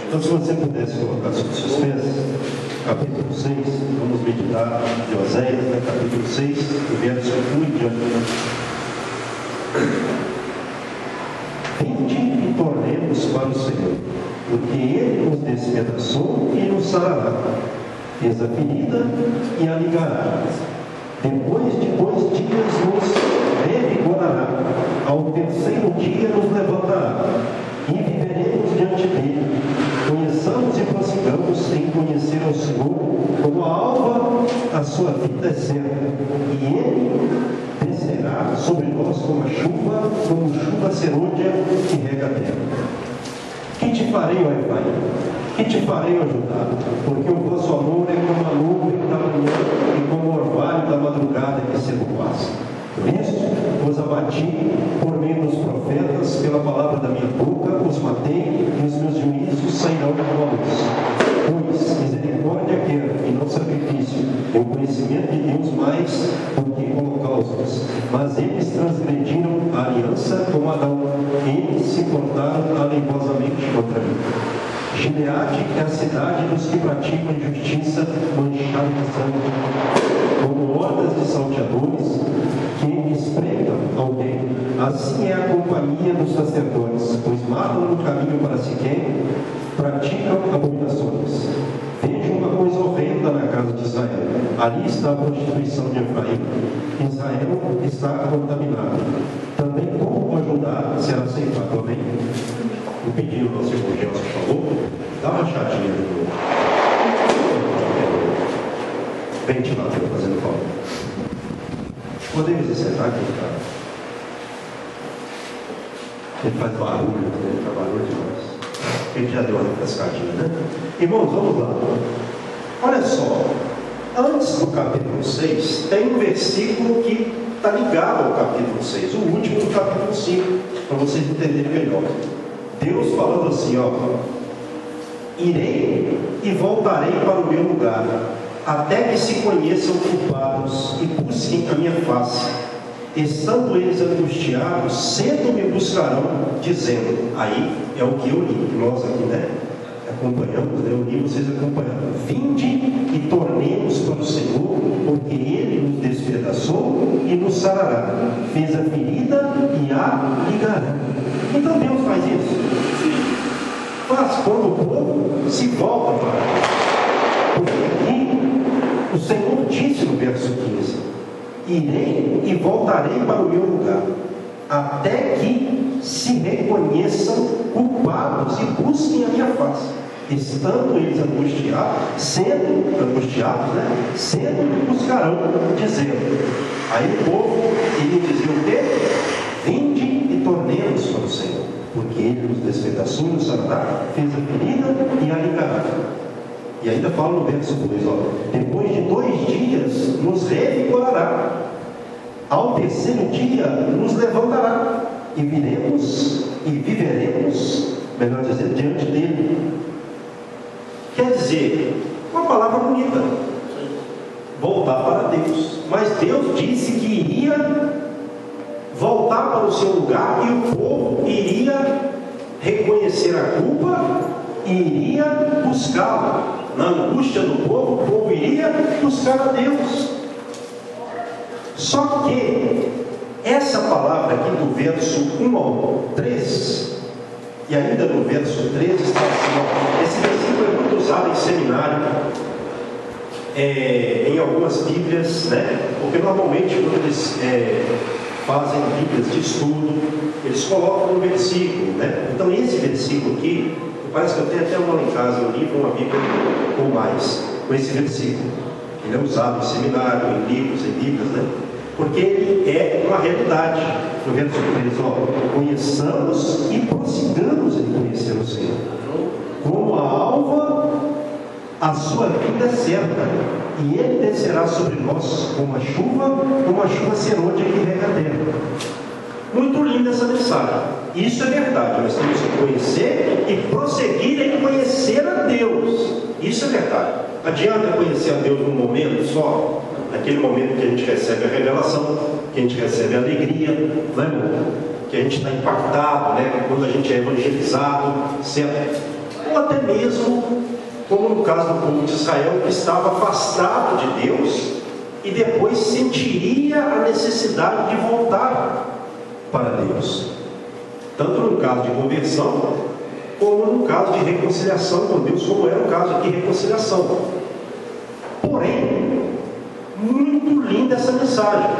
Então, se você pudesse colocar sobre suspense, capítulo 6, vamos meditar de Oséias, né? Capítulo 6, do verso 1 em diante. Vinde e tornemos para o Senhor, porque Ele nos despedaçou e nos sarará, fez a ferida e a ligará. Depois de 2 dias nos revigorará, ao terceiro dia nos levantará, e viveremos diante dele. Conheçamos e prossigamos em conhecer ao Senhor, como a alva a sua vida é certa, e ele descerá sobre nós como chuva serôdia que rega a terra. Que te farei, ó Efraim? Que te farei, ó Judá? Porque o vosso amor é como a nuvem da manhã e como o orvalho da madrugada que se passa. Por isso, os abati por meio dos profetas, pela palavra da minha boca, os matei, e os meus juízos sairão como a luz. Pois misericórdia quero, e não sacrifício, e o conhecimento de Deus mais do que holocaustos. Mas eles transgrediram a aliança com Adão, eles se portaram aleivosamente contra mim. Gileade é a cidade dos que praticam injustiça, manchada de sangue, como hordas de salteadores que espreitam alguém. Assim é a companhia dos sacerdotes, pois matam no caminho para Siquém, praticam abominações. Vejo uma coisa horrenda na casa de Israel. Ali está a prostituição de Efraim. Israel está contaminado. Também como Judá será ceifado. Amém? Eu pedi ao nosso irmão Gelson, por favor, dá uma chatinha no ventilador, fazendo favor. Podemos sentar aqui, cara? Ele faz barulho, ele faz barulho demais. Ele já deu uma refrescadinha, né? Irmãos, vamos lá. Olha só, antes do capítulo 6, tem um versículo que está ligado ao capítulo 6, o último do capítulo 5, para vocês entenderem melhor. Deus falando assim, ó: irei e voltarei para o meu lugar, até que se conheçam culpados e busquem a minha face. Estando eles angustiados, cedo me buscarão, dizendo. Aí é o que eu li, nós aqui, né? Acompanhamos, né? Eu li, vocês acompanharam. Vinde e tornemos para o Senhor, porque Ele nos despedaçou e nos sarará, fez a ferida e a ligará. Então Deus faz isso. Faz quando o povo se volta para Ele. Porque aqui o Senhor disse no verso 15: irei e voltarei para o meu lugar, até que se reconheçam culpados e busquem a minha face. Estando eles sendo angustiados, né? Sendo me buscarão, dizendo. Aí o povo iria dizer o quê? Vinde e tornemos para o Senhor, porque Ele nos despedaçou e nos sarará, fez a ferida e a ligará. E ainda fala no verso 2, ó: depois de 2 dias nos revigorará, ao terceiro dia nos levantará, e viremos e viveremos, melhor dizer, diante dele. Quer dizer, uma palavra bonita, voltar para Deus. Mas Deus disse que iria voltar para o seu lugar, e o povo iria reconhecer a culpa e iria buscá-lo. Na angústia do povo, o povo iria buscar a Deus. Só que essa palavra aqui do verso 1 ao 3, e ainda no verso 13 está assim, esse versículo é muito usado em seminário, em algumas bíblias, né? Porque normalmente quando eles fazem bíblias de estudo, eles colocam um versículo, né? Então esse versículo aqui, parece que eu tenho até uma lá em casa, um livro, uma bíblia ou mais, com esse versículo. Ele é usado em seminário, em livros, em bíblias, né? Porque ele é uma realidade. No verso 3, ó: conheçamos e prossigamos em conhecer o Senhor. Como a alva, a sua vida é certa, e Ele descerá sobre nós como a chuva serôdia que rega a terra. Muito linda essa mensagem. Isso é verdade. Nós temos que conhecer e prosseguir em conhecer a Deus. Isso é verdade. Adianta conhecer a Deus num momento só, naquele momento que a gente recebe a revelação, que a gente recebe a alegria, né? Que a gente está impactado, né? Quando a gente é evangelizado, certo? Ou até mesmo como no caso do povo de Israel, que estava afastado de Deus e depois sentiria a necessidade de voltar para Deus, tanto no caso de conversão como no caso de reconciliação com Deus, como era o caso aqui de reconciliação. Porém, muito linda essa mensagem,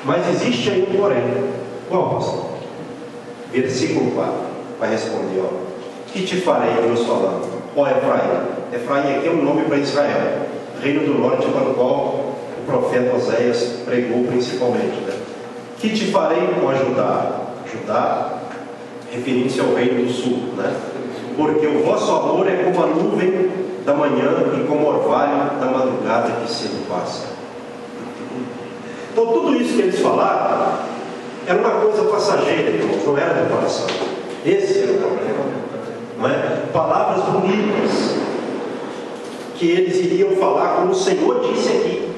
mas existe aí um porém. Qual, pastor? Versículo 4 vai responder, ó: que te farei, Deus falando, ó Efraim. Efraim aqui é um nome para Israel, reino do norte, para o qual o profeta Oséias pregou principalmente, né? Que te farei com Judá? Judá, referindo-se ao reino do sul, né? Porque o vosso amor é como a nuvem da manhã e como o orvalho da madrugada que cedo passa. Então tudo isso que eles falaram era uma coisa passageira, irmãos, não era do coração. Esse era o problema, não é? Palavras bonitas que eles iriam falar, como o Senhor disse aqui,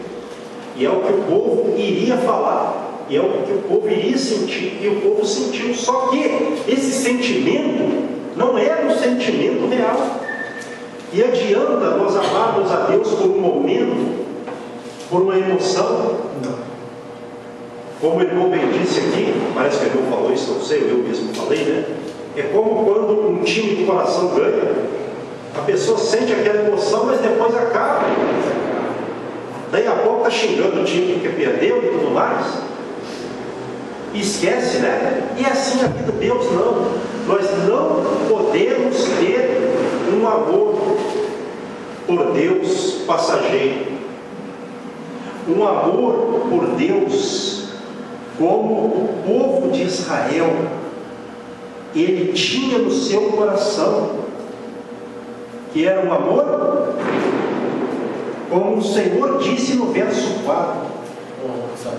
e é o que o povo iria falar, e é o que o povo iria sentir, e o povo sentiu. Só que esse sentimento não era um sentimento real. E adianta nós amarmos a Deus por um momento, por uma emoção? Não. Como o irmão bem disse aqui, parece que o irmão falou isso, não sei, eu mesmo falei, né? É como quando um time do coração ganha, a pessoa sente aquela emoção, mas depois acaba. Daí a pouco está xingando o time porque perdeu e tudo mais. E esquece, né? E assim a vida de Deus não. Nós não podemos ter um amor por Deus passageiro. Um amor por Deus como o povo de Israel ele tinha no seu coração, que era um amor, como o Senhor disse no verso 4: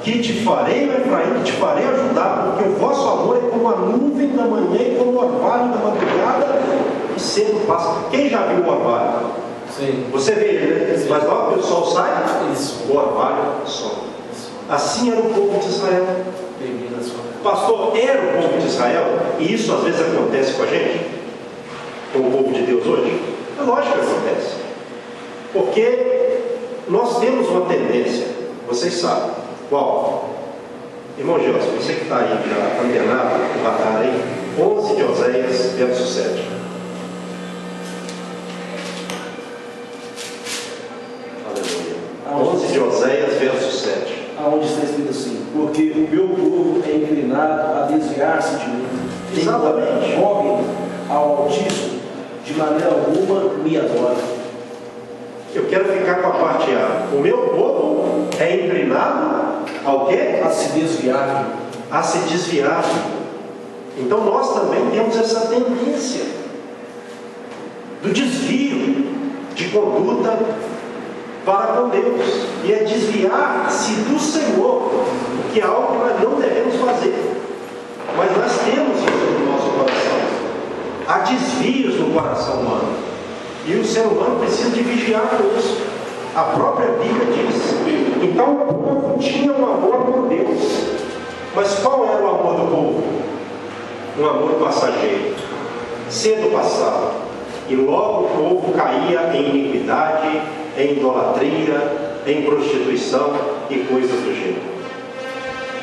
que te farei, Efraim, que te farei ajudar, porque o vosso amor é como a nuvem da manhã e como o orvalho da madrugada que cedo passa. Quem já viu o orvalho? Sim. Você vê ele, né? Mas logo que o sol sai, Isso. o orvalho some. Assim era o povo de Israel. Pastor, era o povo de Israel, e isso às vezes acontece com a gente, com o povo de Deus hoje. É lógico que acontece, porque nós temos uma tendência, vocês sabem qual? Irmão Gilson, você que está aí já antenado no radar aí, 11 de Oséias, verso 7. Aleluia. 11 de Oséias, verso 7. Aonde está escrito assim: porque o meu povo é inclinado a desviar-se de mim. Exatamente. Correm ao Altíssimo, de maneira alguma me adora. Eu quero ficar com a parte A. O meu povo é inclinado ao quê? A se desviar. A se desviar. Então nós também temos essa tendência do desvio de conduta para com Deus, e é desviar-se do Senhor, que é algo que nós não devemos fazer, mas nós temos isso no nosso coração. Há desvios no coração humano, e o ser humano precisa de vigiar com isso. A própria Bíblia diz. Então o povo tinha um amor por Deus, mas qual era o amor do povo? Um amor passageiro, cedo passava, e logo o povo caía em iniquidade, em idolatria, em prostituição e coisas do gênero.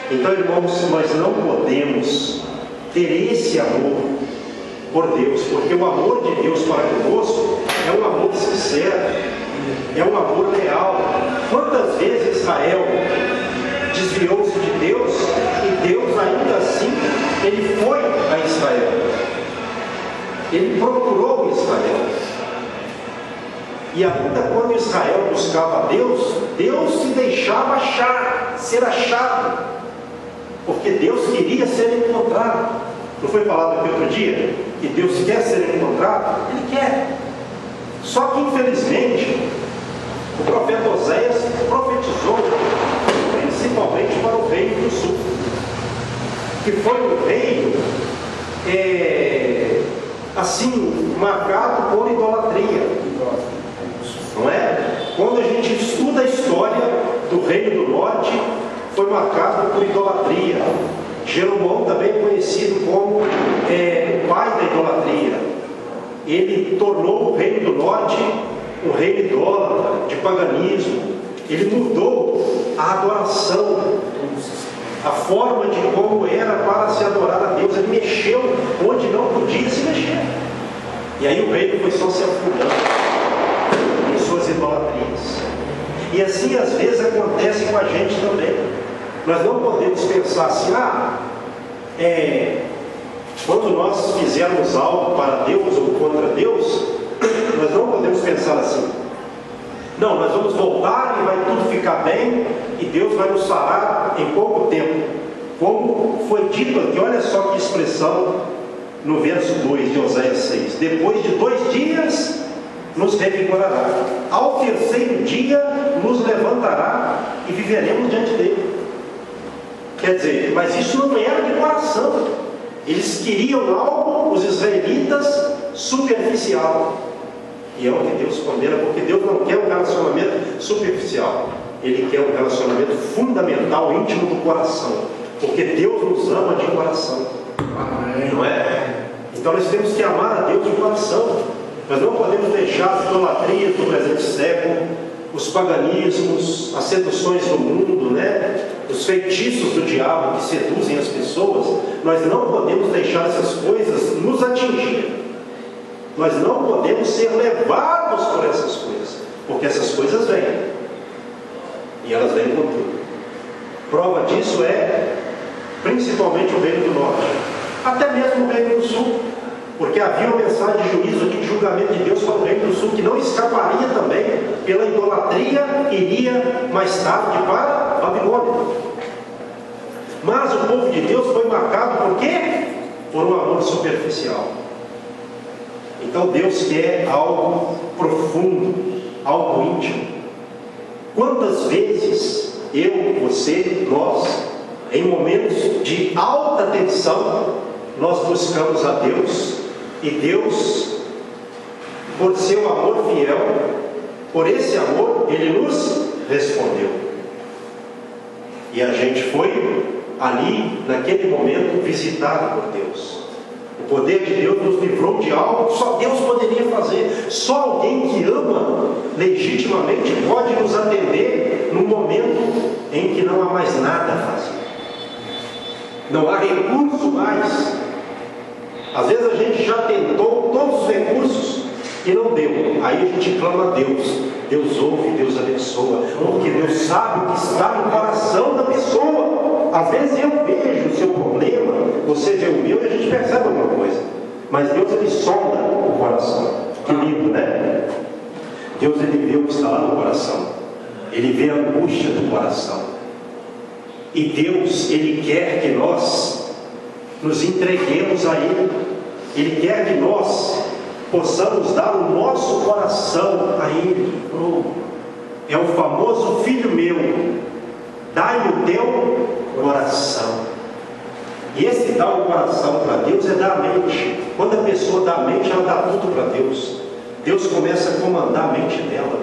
Então, irmãos, nós não podemos ter esse amor por Deus, porque o amor de Deus para conosco é um amor sincero, é um amor real. Quantas vezes Israel desviou-se de Deus, e Deus ainda assim, ele foi a Israel, ele procurou Israel. E ainda quando Israel buscava Deus, Deus se deixava achar, ser achado, porque Deus queria ser encontrado. Não foi falado aqui outro dia que Deus quer ser encontrado? Ele quer. Só que infelizmente o profeta Oséias profetizou principalmente para o reino do sul, que foi um reino assim marcado por idolatria. Não é? Quando a gente estuda a história do reino do norte, foi marcado por idolatria. Jeroboão também é conhecido como o pai da idolatria. ele tornou o reino do norte um reino idólatra, de paganismo. Ele mudou a adoração, a forma de como era para se adorar a Deus. Ele mexeu onde não podia se mexer. E aí o reino foi só se afundando em suas idolatrias. E assim às vezes acontece com a gente também. Nós não podemos pensar assim, quando nós fizermos algo para Deus ou contra Deus, nós não podemos pensar assim. Não, nós vamos voltar e vai tudo ficar bem e Deus vai nos sarar em pouco tempo. Como foi dito aqui, olha só que expressão no verso 2 de Oséias 6. Depois de 2 dias nos revigorará. Ao terceiro dia nos levantará e viveremos diante dele. Quer dizer, mas isso não era de coração. Eles queriam algo, os israelitas, superficial. E é o que Deus condena, porque Deus não quer um relacionamento superficial. Ele quer um relacionamento fundamental, íntimo do coração. Porque Deus nos ama de coração. Amém. Não é? Então nós temos que amar a Deus de coração. Nós não podemos deixar as idolatrias do presente século, os paganismos, as seduções do mundo, né? Os feitiços do diabo que seduzem as pessoas. Nós não podemos deixar essas coisas nos atingir. Nós não podemos ser levados por essas coisas, porque essas coisas vêm, e elas vêm com tudo. Prova disso é principalmente o reino do norte, até mesmo o reino do sul, porque havia uma mensagem de juízo aqui, de julgamento de Deus para o reino do sul, que não escaparia também pela idolatria, iria mais tarde para Babilônia. Mas o povo de Deus foi marcado por quê? Por um amor superficial. Então Deus quer algo profundo, algo íntimo. Quantas vezes eu, você, nós, em momentos de alta tensão, nós buscamos a Deus, e Deus, por seu amor fiel, por esse amor, Ele nos respondeu. E a gente foi ali, naquele momento, visitado por Deus. O poder de Deus nos livrou de algo que só Deus poderia fazer. Só alguém que ama legitimamente pode nos atender no momento em que não há mais nada a fazer. Não há recurso mais. Às vezes a gente já tentou todos os recursos e não deu. Aí a gente clama a Deus. Deus ouve, Deus abençoa, porque Deus sabe o que está no coração da pessoa. Às vezes eu vejo o seu problema, você vê o meu e a gente percebe alguma coisa. Mas Deus, Ele sonda o coração. Que lindo, né? Deus, Ele vê o que está lá no coração. Ele vê a angústia do coração. E Deus, Ele quer que nós nos entreguemos a Ele. Ele quer que nós possamos dar o nosso coração a Ele. É o famoso filho meu, dai-me o teu coração. E esse dar o coração para Deus é dar a mente. Quando a pessoa dá a mente, ela dá tudo para Deus. Deus começa a comandar a mente dela.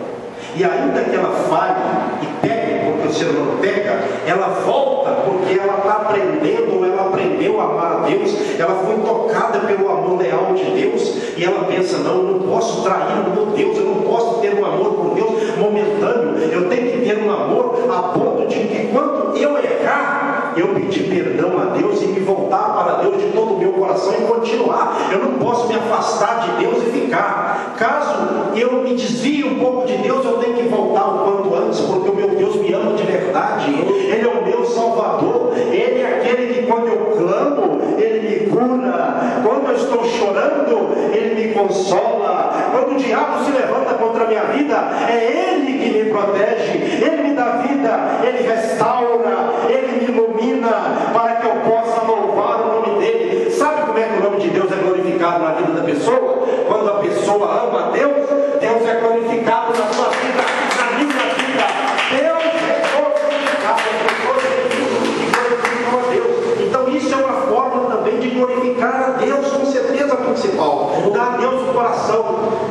E ainda que ela falhe e pegue, porque o ser humano peca, ela volta porque ela está aprendendo, ou ela aprendeu a amar a Deus, ela foi tocada pelo amor leal de Deus, e ela pensa, não, eu não posso trair o meu Deus, eu não posso ter um amor por Deus momentâneo, eu tenho que ter um amor a ponto de que quando eu errar, eu pedir perdão a Deus e me voltar para Deus de todo o meu coração e continuar. Eu não posso me afastar de Deus e ficar. Caso eu me desvie um pouco de Deus, eu tenho que voltar o quanto antes, porque o meu Deus me ama de verdade. Ele é o meu Salvador. Ele é aquele que quando eu clamo, Ele me cura. Quando eu estou chorando, Ele me consola. Quando o diabo se levanta contra a minha vida, é Ele que me protege. Ele me dá vida, Ele restaura, Ele me ilumina para que eu possa louvar o nome dEle. Sabe como é que o nome de Deus é glorificado na vida da pessoa? Quando a pessoa ama a Deus, Deus é glorificado na sua vida, na minha vida. Deus é glorificado, as pessoas que glorificam a Deus. Então isso é uma forma também de glorificar a Deus, com certeza principal. Dar a Deus o coração,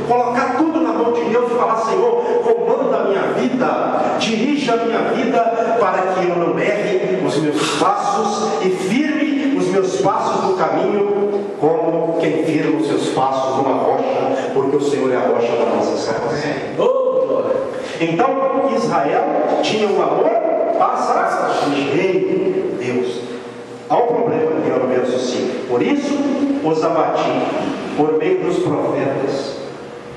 colocar tudo na mão de Deus e falar, Senhor, comanda a minha vida, dirija a minha vida para que eu não erre os meus passos e firme os meus passos no caminho como quem firma os seus passos numa rocha, porque o Senhor é a rocha da nossa salvação. Então, Israel tinha um amor passageiro, Deus. Há um problema aqui no verso 5. Por isso os abati, por meio dos profetas.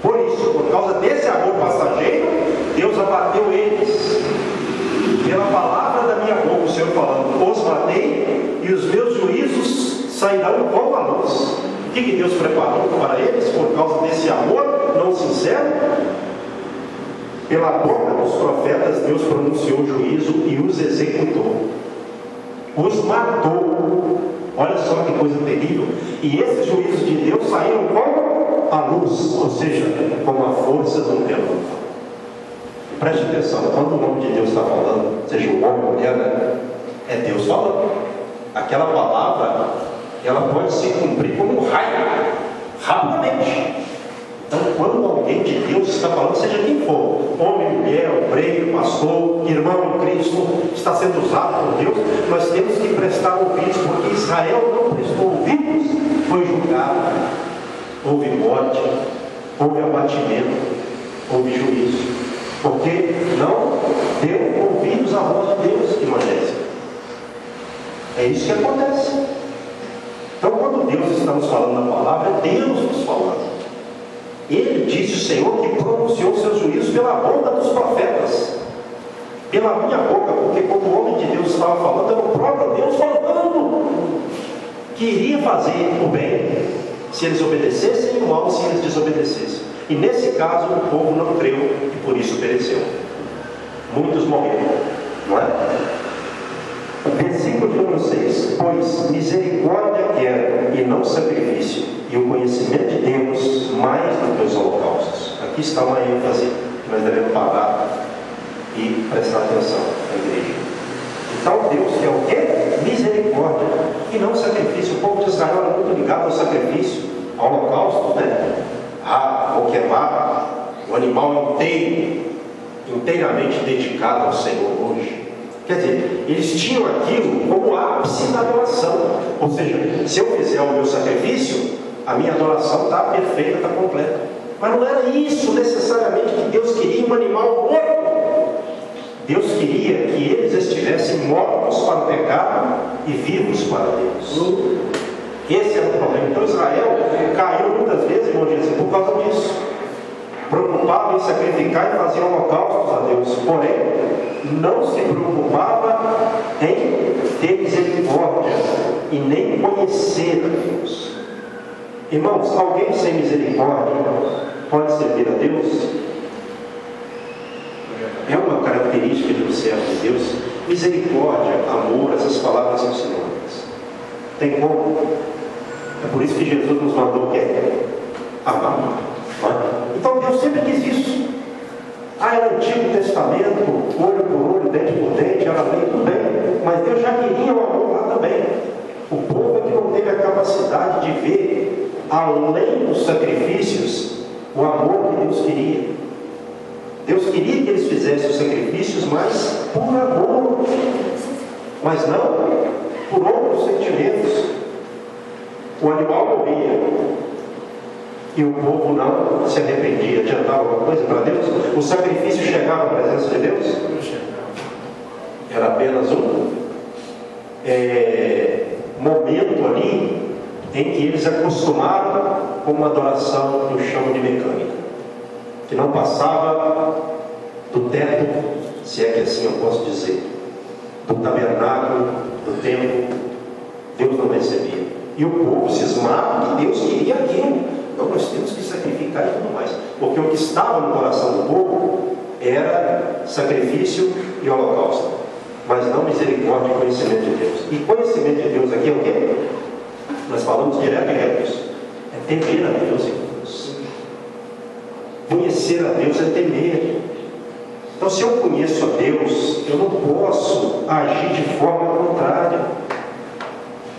Por isso, por causa desse amor passageiro, Deus abateu eles. Pela palavra da minha boca, o Senhor falando, os matei e os meus juízos sairão como a luz. O que Deus preparou para eles por causa desse amor não sincero? Pela boca dos profetas, Deus pronunciou o juízo e os executou. Os matou. Olha só que coisa terrível. E esses juízos de Deus saíram como a luz, ou seja, como a força de um relâmpago. Preste atenção, quando o nome de Deus está falando, seja o homem ou mulher, né? É Deus falando. Aquela palavra, ela pode se cumprir como um raio, rapidamente. Então, quando alguém de Deus está falando, seja quem for, homem, mulher, obreiro, pastor, irmão em Cristo, está sendo usado por Deus, nós temos que prestar ouvidos, porque Israel não prestou ouvidos, foi julgado. Houve morte, houve abatimento, houve juízo. Porque não deu ouvidos à voz de Deus, irmãos. É isso que acontece. Então, quando Deus está nos falando na palavra, é Deus nos falando. Ele disse, o Senhor, que pronunciou seus juízos pela boca dos profetas. Pela minha boca, porque quando o homem de Deus estava falando, era o próprio Deus falando. Que iria fazer o bem, se eles obedecessem, e o mal, se eles desobedecessem. E nesse caso, o povo não creu e por isso pereceu. Muitos morreram, não é? Versículo de número 6. Pois misericórdia quero e não sacrifício, e o conhecimento de Deus mais do que os holocaustos. Aqui está uma ênfase que nós devemos parar e prestar atenção na igreja. Então Deus quer o quê? Misericórdia e não sacrifício. O povo de Israel era muito ligado ao sacrifício, ao holocausto, né? Vou queimar o animal inteiramente dedicado ao Senhor hoje. Quer dizer, eles tinham aquilo como ápice da adoração. Ou seja, se eu fizer o meu sacrifício, a minha adoração está perfeita, está completa. Mas não era isso necessariamente que Deus queria, um animal morto. Deus queria que eles estivessem mortos para o pecado e vivos para Deus. Esse era o problema. Então Israel caiu muitas vezes, irmão Jesus, por causa disso. Preocupava em sacrificar e fazer holocaustos a Deus, porém não se preocupava em ter misericórdia e nem conhecer a Deus. Irmãos, alguém sem misericórdia pode servir a Deus? É uma característica de um servo de Deus. Misericórdia, amor, essas palavras são sinônimas. Tem como? É por isso que Jesus nos mandou o quê? Amar. Então Deus sempre quis isso. Era o Antigo Testamento, olho por olho, dente por dente, era lei, tudo bem. Mas Deus já queria o amor lá também. O povo é que não teve a capacidade de ver, além dos sacrifícios, o amor que Deus queria. Deus queria que eles fizessem os sacrifícios, mas por amor, mas não por outros sentimentos. O animal morria e o povo não se arrependia. Adiantava alguma coisa para Deus? O sacrifício chegava à presença de Deus? Era apenas um momento ali em que eles acostumaram com uma adoração no chão de mecânica, que não passava do teto, se é que assim eu posso dizer, do tabernáculo, do templo. Deus não recebia. E o povo cismava que Deus queria aquilo. Então nós temos que sacrificar e tudo mais. Porque o que estava no coração do povo era sacrifício e holocausto, mas não misericórdia e conhecimento de Deus. E conhecimento de Deus aqui é o quê? Nós falamos direto e reto isso. É temer a Deus, irmãos. Conhecer a Deus é temer. Então, se eu conheço a Deus, eu não posso agir de forma contrária.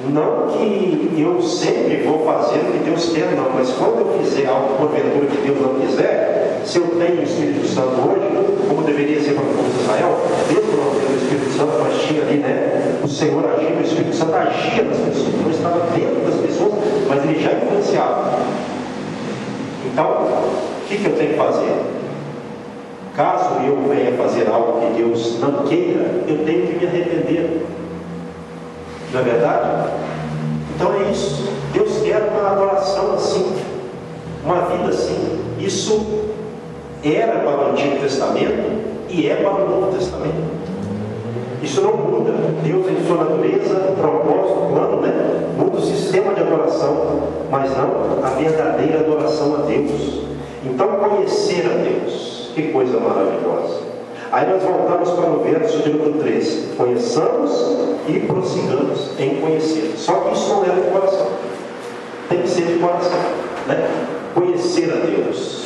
Não que eu sempre vou fazer o que Deus quer, não. Mas quando eu fizer algo, porventura, que Deus não quiser, se eu tenho o Espírito Santo hoje, como deveria ser para o povo de Israel, mesmo não tendo o Espírito Santo, mas tinha ali, né? O Senhor agia, o Espírito Santo agia nas pessoas, não estava dentro das pessoas, mas ele já influenciava. Então, o que eu tenho que fazer? Caso eu venha fazer algo que Deus não queira, eu tenho que me arrepender. Não é verdade? Então é isso. Deus quer uma adoração assim, uma vida assim. Isso era para o Antigo Testamento e é para o Novo Testamento. Isso não muda. Deus, em sua natureza, propósito, plano, né? Muda o sistema de adoração, mas não a verdadeira adoração a Deus. Então, conhecer a Deus, que coisa maravilhosa. Aí nós voltamos para o verso de número 13. Conheçamos e prossigamos em conhecer. Só que isso não é do coração. Tem que ser de coração, né? Conhecer a Deus.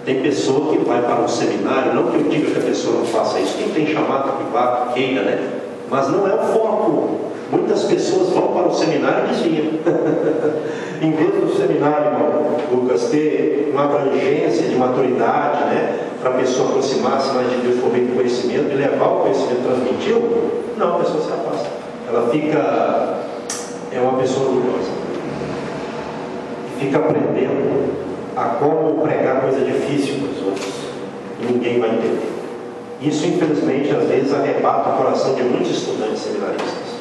Tem pessoa que vai para um seminário, não que eu diga que a pessoa não faça isso, quem tem chamado que vá, que queira, né? Mas não é o foco. Muitas pessoas vão para o seminário e desviam. Em vez do seminário, irmão Lucas, ter uma abrangência de maturidade, né? Para a pessoa aproximar-se mais de Deus por meio do conhecimento e levar o conhecimento transmitido, não, a pessoa se afasta. Ela fica, é uma pessoa orgulhosa. Fica aprendendo a como pregar coisa difícil para os outros. E ninguém vai entender. Isso, infelizmente, às vezes arrebata o coração de muitos estudantes seminaristas.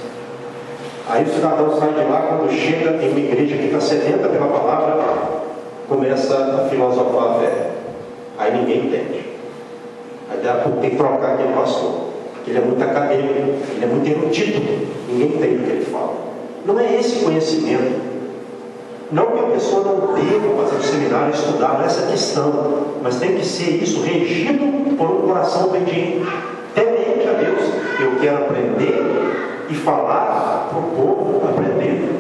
Aí o cidadão sai de lá, quando chega em uma igreja que está sedenta pela palavra, começa a filosofar a fé. Aí ninguém entende. Aí daqui a pouco tem que trocar aquele pastor. Porque ele é muito acadêmico, ele é muito erudito. Ninguém entende o que ele fala. Não é esse conhecimento. Não que a pessoa não deva fazer o seminário, estudar, não é essa questão, mas tem que ser isso regido por um coração obediente, temente a Deus. Eu quero aprender e falar para o povo aprender.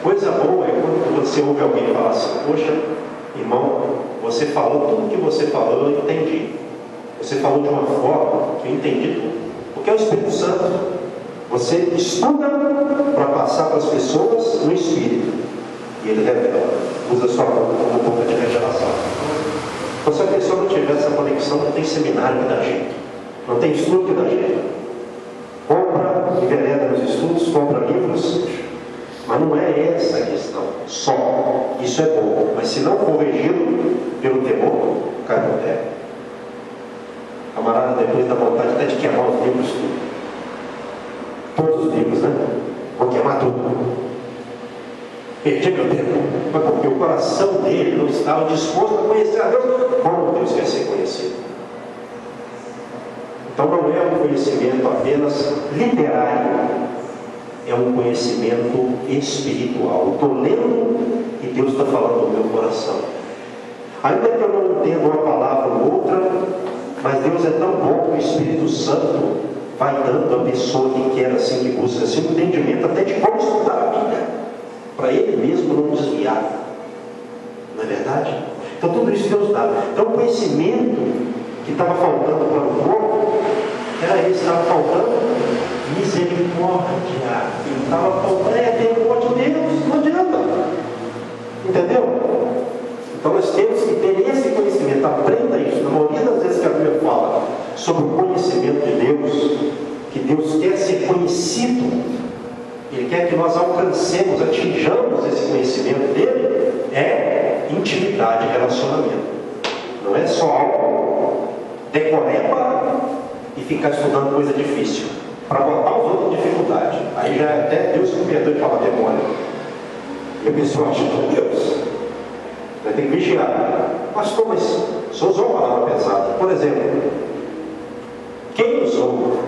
Coisa boa é quando você ouve alguém falar assim: poxa, irmão, você falou tudo que você falou, eu entendi. Você falou de uma forma que eu entendi tudo. Porque é o Espírito Santo. Você estuda para passar para as pessoas no Espírito. E ele revela, usa sua boca como boca de revelação. Então, se a pessoa não tiver essa conexão, não tem seminário que dá jeito, não tem estudo que dá jeito. Compra, envereda nos estudos, compra livros, mas não é essa a questão só. Isso é bom, mas se não for regido pelo temor, cai no terra. Camarada depois dá vontade até de queimar os livros, todos os livros, né? Vou queimar tudo. Perdi meu tempo, mas porque o coração dele não estava disposto a conhecer a Deus como Deus quer ser conhecido. Então não é um conhecimento apenas literário, é um conhecimento espiritual. Estou lendo e Deus está falando no meu coração. Ainda que eu não entenda uma palavra ou outra, mas Deus é tão bom que o Espírito Santo vai dando à pessoa que quer assim, que busca assim, um entendimento até de como estudar a Bíblia, para ele mesmo não desviar. Não é verdade? Então tudo isso Deus dá. Então o conhecimento que estava faltando para o povo era esse, estava faltando misericórdia. Estava faltando temor de Deus, não adianta. Entendeu? Então nós temos que ter esse conhecimento. Aprenda isso. Na maioria das vezes que a Bíblia fala sobre o conhecimento de Deus, que Deus quer ser conhecido, Ele quer que nós alcancemos, atinjamos esse conhecimento dele, é intimidade e relacionamento. Não é só algo decoreba e ficar estudando coisa difícil, para botar os outros em dificuldade. Aí já é até Deus que me perdoe de falar demônio. E a pessoa acha que Deus vai ter que vigiar. Pastor, mas só usou uma palavra pesada. Por exemplo, quem usou?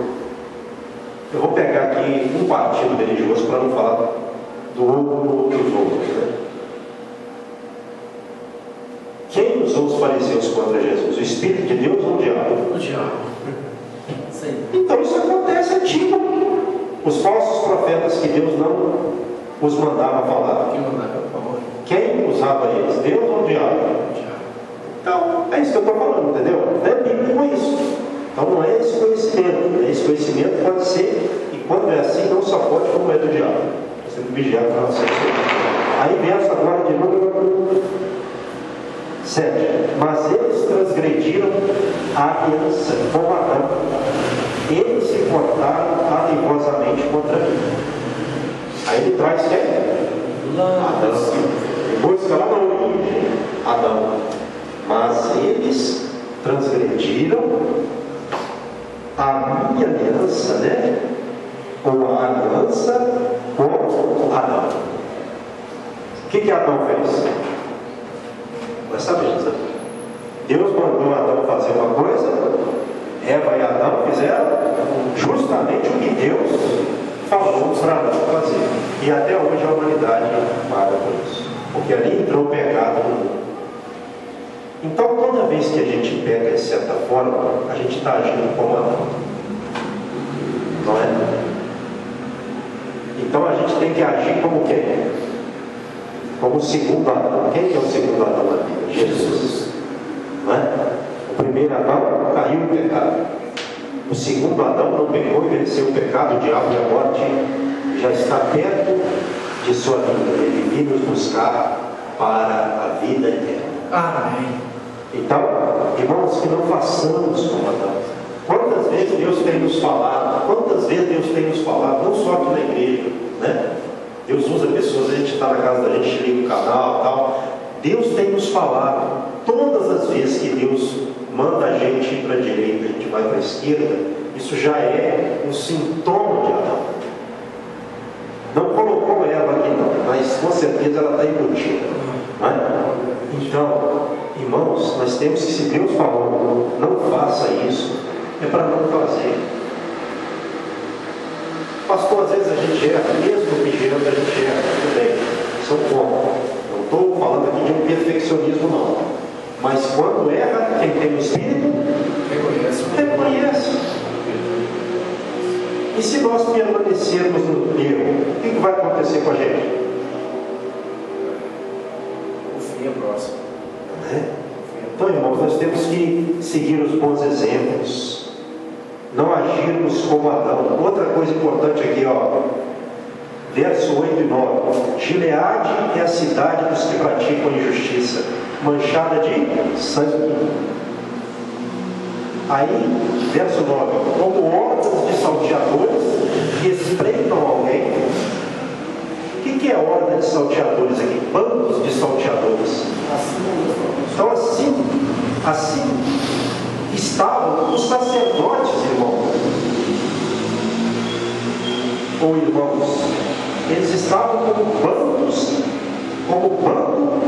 Eu vou pegar aqui um partido religioso para não falar do outro dos outros, né? Quem usou os fariseus contra Jesus? O Espírito de Deus ou o diabo? O diabo. Sim. Então isso acontece, é tipo os falsos profetas que Deus não os mandava falar. Quem mandava falar? Quem usava eles? Deus ou o diabo? O diabo. Então, é isso que eu estou falando, entendeu? Não é bíblico isso. Então não é esse conhecimento. Esse conhecimento pode ser, e quando é assim, não só pode, como é do diabo. Você tem que vigiar para não ser. Aí verso agora de número 7. Mas eles transgrediram a aliança com Adão, eles se portaram alevosamente contra mim. Aí ele traz quem? Adão. Depois que lá na origem, Adão. Mas eles transgrediram a minha aliança, né? Ou a aliança com Adão. O que Adão fez? Nós sabemos, né? Deus mandou Adão fazer uma coisa, Eva e Adão fizeram justamente o que Deus falou para Adão fazer. E até hoje a humanidade para por isso. Porque ali entrou o pecado no mundo. Então, toda vez que a gente peca de certa forma, a gente está agindo como Adão. Não é? Então a gente tem que agir como quem? Como o segundo Adão. Quem é o segundo Adão na Bíblia? Jesus. Não é? O primeiro Adão caiu no pecado. O segundo Adão não pecou e venceu o pecado, o diabo e a morte já está perto de sua vida. Ele veio nos buscar para a vida eterna. Amém. Então, irmãos, que não façamos como Adão. Quantas vezes Deus tem nos falado, não só aqui na igreja, né? Deus usa pessoas, a gente está na casa da gente, liga o canal e tal. Deus tem nos falado, todas as vezes que Deus manda a gente ir para a direita, a gente vai para a esquerda, isso já é um sintoma de Adão. Não colocou Eva aqui não, mas com certeza ela está embutida. Não é? Então, irmãos, nós temos que, se Deus falou, não faça isso, é para não fazer. Pastor, às vezes a gente erra, mesmo que errando a gente erra, tudo bem, são contra. Não estou falando aqui de um perfeccionismo não. Mas quando erra, quem tem o Espírito, reconhece. E se nós permanecermos no erro, o que vai acontecer com a gente? O fim é próximo. Então, irmãos, nós temos que seguir os bons exemplos, não agirmos como Adão. Outra coisa importante aqui, ó, verso 8 e 9: Gileade é a cidade dos que praticam injustiça, manchada de sangue. Aí, verso 9: como hordas de salteadores que espreitam alguém. O que é horda de salteadores aqui? Bandos de salteadores. Então assim estavam os sacerdotes, irmãos. Ou irmãos, eles estavam como bando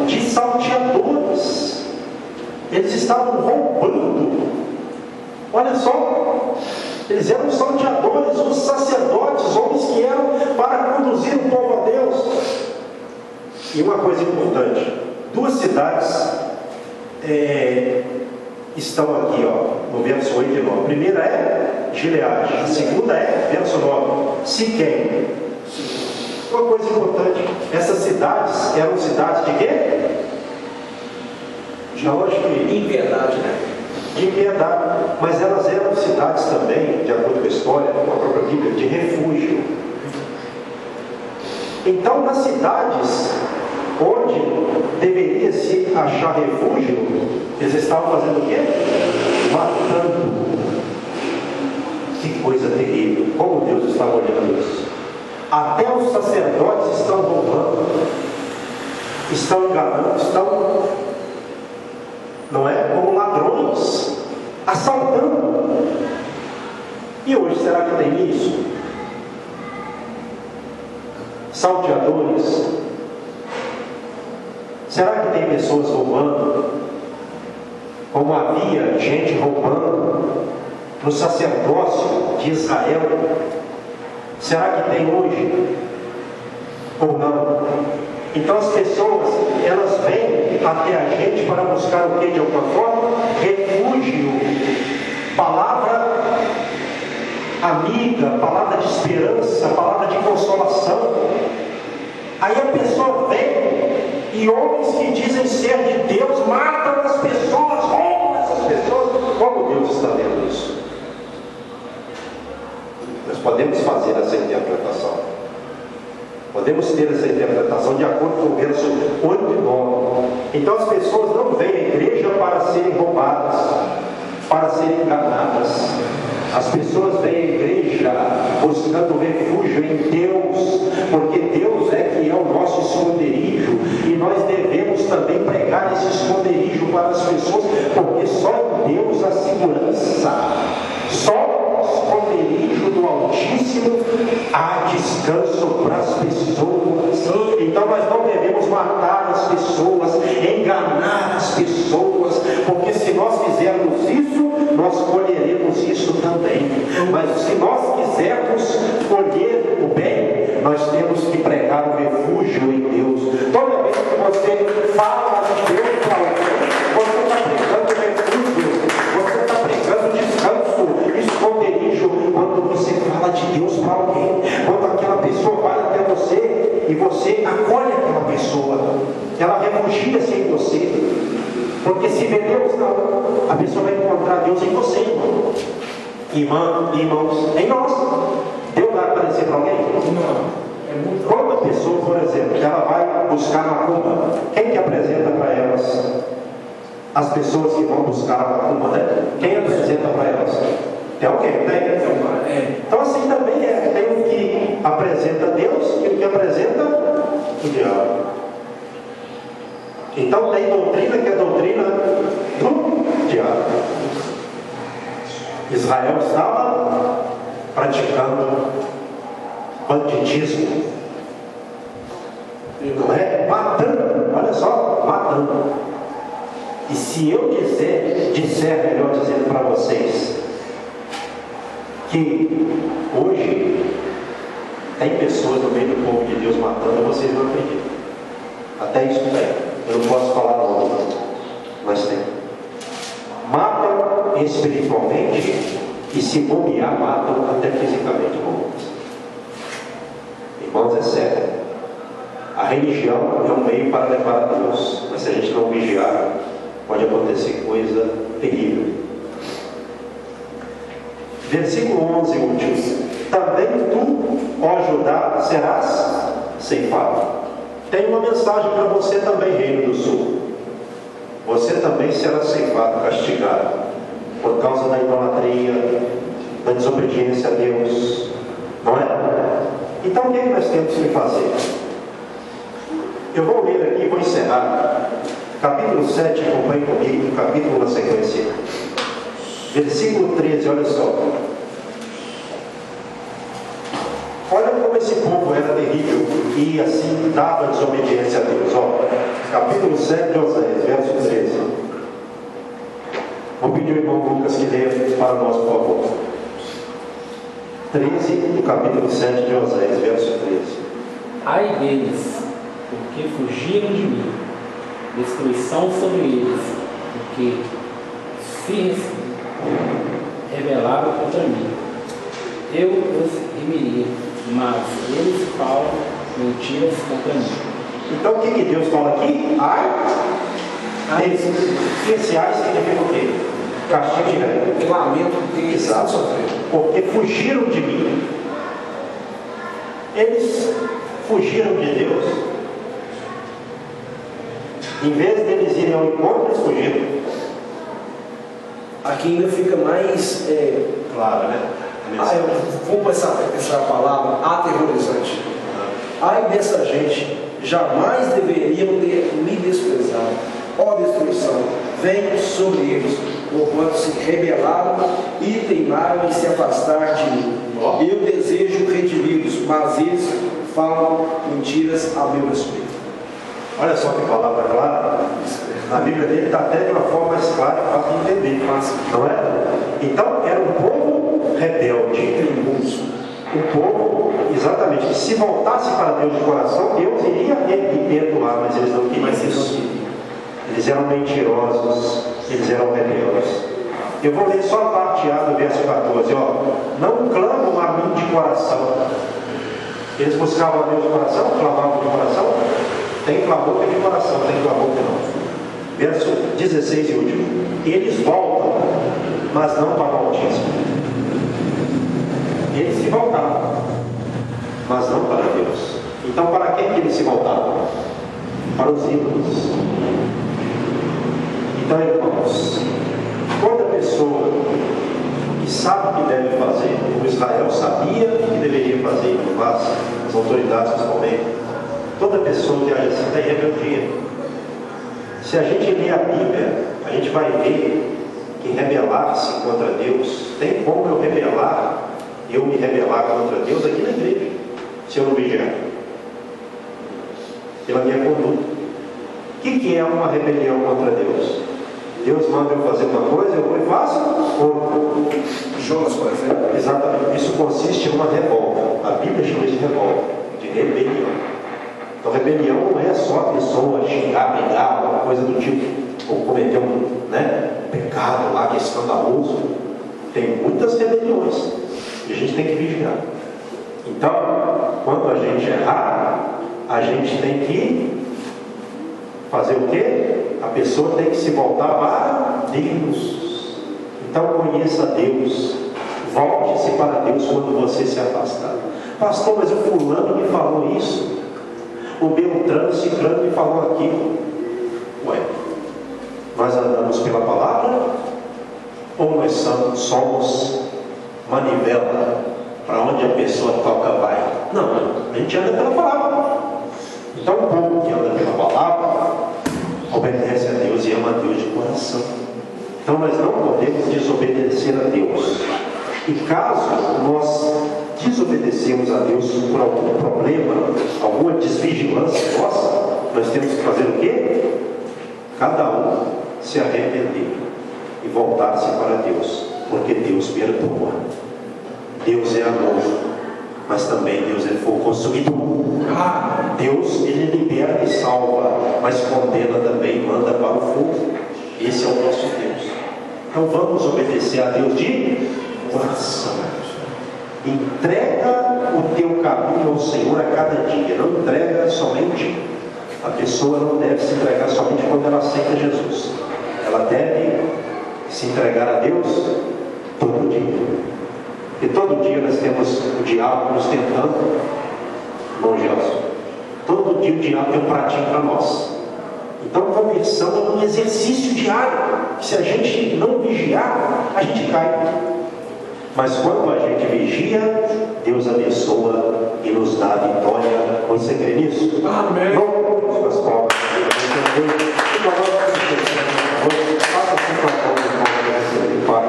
de salteadores. Eles estavam roubando. Olha só, eles eram salteadores, os sacerdotes, homens que eram para conduzir o povo a Deus. E uma coisa importante, duas cidades estão aqui, ó, no verso 8 e 9. A primeira é Gileade, a segunda é, verso 9, Siquém. Uma coisa importante, essas cidades eram cidades de quê? Já hoje que Impiedade, né? de impiedade, mas elas eram cidades também, de acordo com a história, com a própria Bíblia, de refúgio. Então, nas cidades onde deveria se achar refúgio, eles estavam fazendo o quê? Matando. Que coisa terrível, como Deus estava olhando isso. Até os sacerdotes estão roubando, estão enganando, estão, não é, como ladrões, assaltando. E hoje, será que tem isso? Salteadores. Será que tem pessoas roubando? Como havia gente roubando no sacerdócio de Israel? Será que tem hoje? Ou não? Então as pessoas, elas vêm até a gente para buscar o que de alguma forma? Refúgio, palavra amiga, palavra de esperança, palavra de consolação. Aí a pessoa vem e homens que dizem ser de Deus matam as pessoas, roubam essas pessoas. Como Deus está vendo isso? Nós podemos fazer essa interpretação. Podemos ter essa interpretação de acordo com o verso 8 e 9. Então as pessoas não vêm à igreja para serem roubadas, para serem enganadas. As pessoas vêm à igreja buscando refúgio em Deus, porque Deus é que é o nosso esconderijo, e nós devemos também pregar esse esconderijo para as pessoas, porque só em Deus há segurança, só no esconderijo do Altíssimo há descanso para as pessoas. Então nós não devemos matar as pessoas, enganar as pessoas, porque se nós fizermos isso, nós colheremos isso também. Mas se nós quisermos colher o bem, nós temos que pregar o refúgio em Deus. Toda vez que você fala de Deus para alguém, você está pregando refúgio, você está pregando descanso, esconderijo. Quando você fala de Deus para alguém, quando aquela pessoa vai até você e você acolhe aquela pessoa, ela refugia-se em você. Porque se vê Deus, não, a pessoa vai encontrar Deus em você, irmão. Irmãos, em nós. Deus vai aparecer para alguém? Não. Quando a pessoa, por exemplo, ela vai buscar macumba, quem que apresenta para elas? As pessoas que vão buscar a macumba, né? Quem apresenta para elas? Tem alguém, tem? Então assim também é. Tem o que apresenta Deus e o que apresenta o diabo. Então tem doutrina que é doutrina do diabo. Israel estava praticando banditismo, não é? Matando, olha só, matando. E se eu disser melhor dizendo para vocês, que hoje tem pessoas no meio do povo de Deus matando, vocês não acreditam. Até isso tem. Eu não posso falar logo, mas tem. Matam espiritualmente e, se bobear, matam até fisicamente. Irmãos, é sério. A religião é um meio para levar a Deus, mas se a gente não vigiar, pode acontecer coisa terrível. Versículo 11, último. Também tu, ó Judá, serás ceifado. Tem uma mensagem para você também, Reino do Sul. Você também será ceifado, castigado, por causa da idolatria, da desobediência a Deus. Não é? Então o que nós temos que fazer? Eu vou ler aqui e vou encerrar. Capítulo 7, acompanhe comigo, capítulo na sequência. Versículo 13, olha só. Olha como esse povo era terrível e assim dava desobediência a Deus. Ó, capítulo 7 de Oséias, verso 13. Vou pedir ao irmão Lucas que leia para nós, por favor. 13 do capítulo 7 de Oséias, verso 13. Ai deles, porque fugiram de mim, destruição sobre eles, porque se rebelaram contra mim. Eu os remiria, mas eles falam mentiras contra mim. Então o que Deus fala aqui? Ai deles. Esse ai significa o quê? Castigo direto. Que lamento que exato. Porque fugiram de mim. Eles fugiram de Deus. Em vez deles irem ao encontro, eles fugiram. Aqui ainda fica mais claro, né? Vamos passar essa palavra aterrorizante. Ai dessa gente, jamais deveriam ter me desprezado. Ó destruição, vem sobre eles, porquanto se rebelaram e teimaram em se afastar de mim. Eu desejo redimi-los, mas eles falam mentiras a meu respeito. Olha só que palavra clara. Na Bíblia dele está até de uma forma mais clara para entender, não é? Então era um povo rebelde, um povo, exatamente, que se voltasse para Deus de coração, Deus iria perdoar, mas eles não queriam isso. Eles eram mentirosos, eles eram rebeldes. Eu vou ler só a parte A do verso 14, ó. Não clamam a mim de coração. Eles buscavam a Deus de coração, clamavam de coração. Tem clamor que é de coração, tem clamor que não. Verso 16 e último. Eles voltam, mas não para o Altíssimo. Eles se voltaram, mas não para Deus. Então para quem que eles se voltaram? Para os ídolos. Então, irmãos, toda pessoa que e sabe o que deve fazer, como Israel sabia o que deveria fazer e não faz, as autoridades principalmente. Toda pessoa que age assim está em rebeldia. Se a gente ler a Bíblia, a gente vai ver que rebelar-se contra Deus, tem como eu me rebelar contra Deus aqui na igreja, se eu não vigiar, pela minha conduta. O que é uma rebelião contra Deus? Deus manda eu fazer uma coisa, eu vou e faço outra. Jonas, por exemplo. Exatamente, isso consiste em uma revolta. A Bíblia chama isso de revolta, de rebelião. Então, rebelião não é só a pessoa xingar, brigar, alguma coisa do tipo, ou cometer um pecado lá que é escandaloso. Tem muitas rebeliões e a gente tem que vigiar. Então, quando a gente errar, a gente tem que fazer o quê? A pessoa tem que se voltar para Deus. Então, conheça Deus. Volte-se para Deus quando você se afastar. Pastor, mas o fulano me falou isso. O Beltrano, Ciclano me falou aquilo. Ué, nós andamos pela palavra ou nós somos manivela para onde a pessoa toca vai? Não, a gente anda pela palavra. Então o povo que anda pela palavra obedece a Deus e ama a Deus de coração. Então nós não podemos desobedecer a Deus. E caso nós desobedecemos a Deus por algum problema, alguma desvigilância nossa, nós temos que fazer o quê? Cada um se arrepender e voltar-se para Deus, porque Deus perdoa. Deus é amor, mas também Deus é fogo consumidor. Deus, Ele liberta e salva, mas condena também e manda para o fogo. Esse é o nosso Deus. Então vamos obedecer a Deus de coração. Entrega o teu caminho ao Senhor a cada dia. Não entrega somente. A pessoa não deve se entregar somente quando ela aceita Jesus. Ela deve se entregar a Deus todo dia. E todo dia nós temos o diabo nos tentando. Bom, Gelson, todo dia o diabo tem um pratinho para nós. Então conversão é um exercício diário. Se a gente não vigiar, a gente cai. Mas quando a gente vigia, Deus abençoa e nos dá a vitória. Você crê nisso? Amém. Vamos as palmas. Faça assim com a palma, Pai.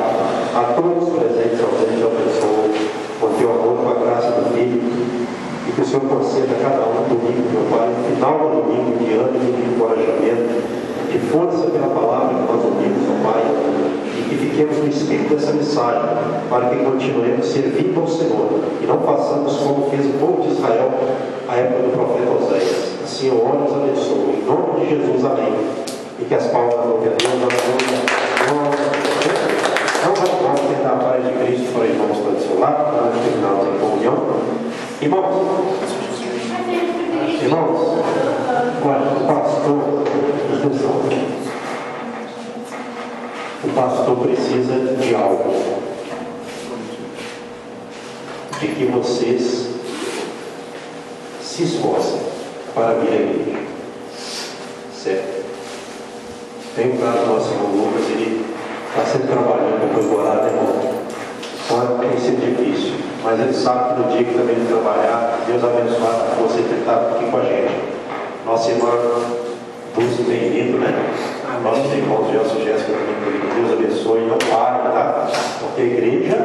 A todos os presentes, ao Deus abençoe com teu amor, com a graça do Filho. E que o Senhor conceda a cada um domingo, meu Pai, no final do domingo, de ânimo, de encorajamento, de força pela palavra que nós ouvimos, meu Pai, e que fiquemos no espírito dessa mensagem, para que continuemos servindo ao Senhor, e não façamos como fez o povo de Israel à época do profeta Oséias. Assim, o Senhor nos abençoe. Em nome de Jesus, amém. E que as palmas do Deus, não vamos ter a paz de Cristo para irmãos que estão do seu lado, para nós terminarmos a comunhão. Irmãos, olha, o pastor precisa de algo, de que vocês se esforcem para vir à igreja, certo? Tem um caso do nosso irmão Lucas, ele está sempre trabalhando depois do horário, irmão. Então tem sido difícil, mas ele sabe que no dia que também ele trabalhar, Deus abençoar você que está aqui com a gente. Nossa irmã Dulce tem vindo, né? Nossos irmãos Gelson e Jéssica também, que Deus abençoe, não parem, tá? Porque a igreja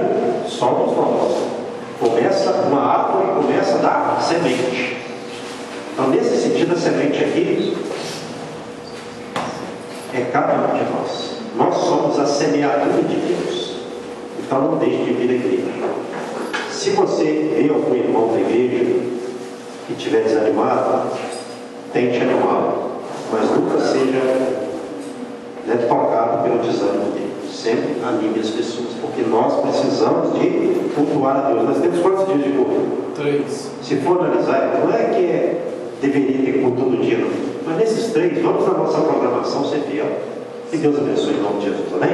somos nós. Começa uma árvore e começa a dar semente. Então, nesse sentido, a semente aqui é cada um de nós. Nós somos a semeadura de Deus. Então, não deixe de vir à igreja. Se você vê algum irmão da igreja que estiver desanimado, tente animá-lo, mas nunca seja tocado pelo desânimo dele. Sempre anime as pessoas, porque nós precisamos de cultuar a Deus. Nós temos quantos dias de culto? 3. Se for analisar, não é que deveria ter culto todo dia, não. Mas nesses 3, vamos na nossa programação ser fiel. Que Deus abençoe em nome de Jesus. Amém?